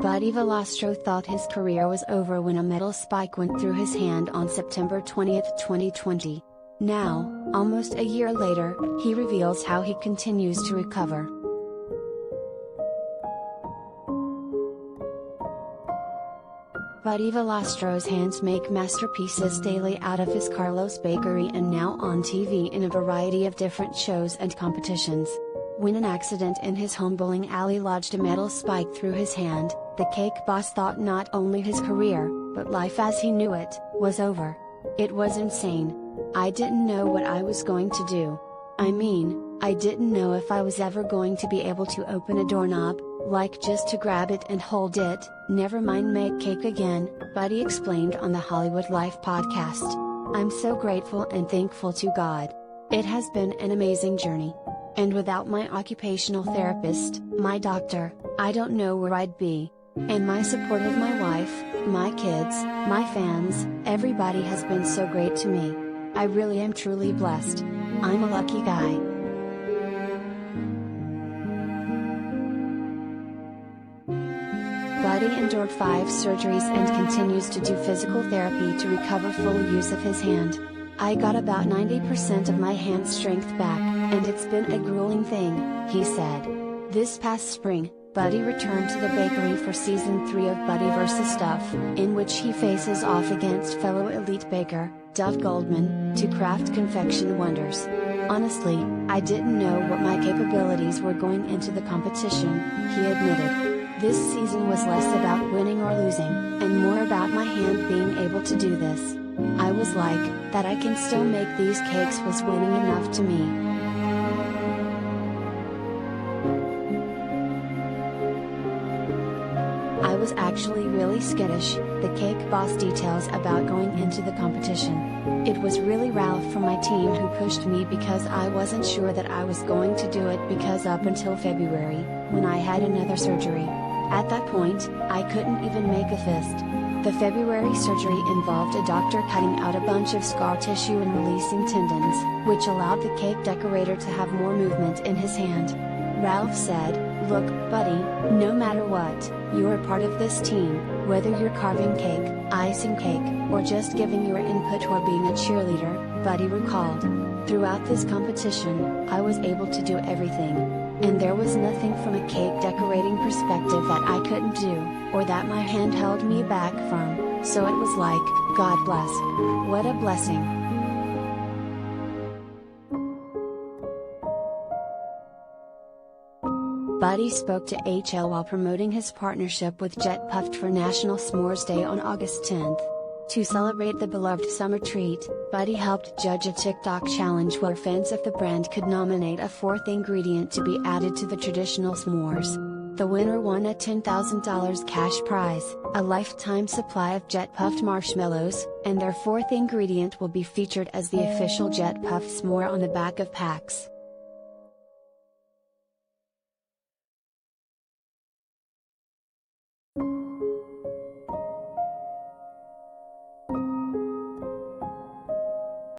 Buddy Valastro thought his career was over when a metal spike went through his hand on September 20, 2020. Now, almost a year later, he reveals how he continues to recover. Buddy Valastro's hands make masterpieces daily out of his Carlo's bakery and now on TV in a variety of different shows and competitions. When an accident in his home bowling alley lodged a metal spike through his hand, the cake boss thought not only his career, but life as he knew it, was over. It was insane. I didn't know what I was going to do. I mean, I didn't know if I was ever going to be able to open a doorknob, like just to grab it and hold it, never mind make cake again, Buddy explained on the HollywoodLife Podcast. I'm so grateful and thankful to God. It has been an amazing journey. And without my occupational therapist, my doctor, I don't know where I'd be. And my support of my wife, my kids, my fans, everybody has been so great to me. I really am truly blessed. I'm a lucky guy. Buddy endured 5 surgeries and continues to do physical therapy to recover full use of his hand. I got about 90% of my hand strength back, and it's been a grueling thing, he said. This past spring, Buddy returned to the bakery for season 3 of Buddy vs. Duff, in which he faces off against fellow elite baker, Duff Goldman, to craft confection wonders. Honestly, I didn't know what my capabilities were going into the competition, he admitted. This season was less about winning or losing, and more about my hand being able to do this. I was like, that I can still make these cakes was winning enough to me. I was actually really skittish, the cake boss details about going into the competition. It was really Ralph from my team who pushed me because I wasn't sure that I was going to do it because up until February, when I had another surgery. At that point, I couldn't even make a fist. The February surgery involved a doctor cutting out a bunch of scar tissue and releasing tendons, which allowed the cake decorator to have more movement in his hand. Ralph said, "Look, Buddy, no matter what, you're part of this team, whether you're carving cake, icing cake, or just giving your input or being a cheerleader," Buddy recalled. Throughout this competition, I was able to do everything. And there was nothing from a cake decorating perspective that I couldn't do, or that my hand held me back from, so it was like, God bless. What a blessing. Buddy spoke to HL while promoting his partnership with Jet Puffed for National S'mores Day on August 10th. To celebrate the beloved summer treat, Buddy helped judge a TikTok challenge where fans of the brand could nominate a 4th ingredient to be added to the traditional s'mores. The winner won a $10,000 cash prize, a lifetime supply of Jet Puffed marshmallows, and their 4th ingredient will be featured as the official Jet Puffed s'more on the back of packs.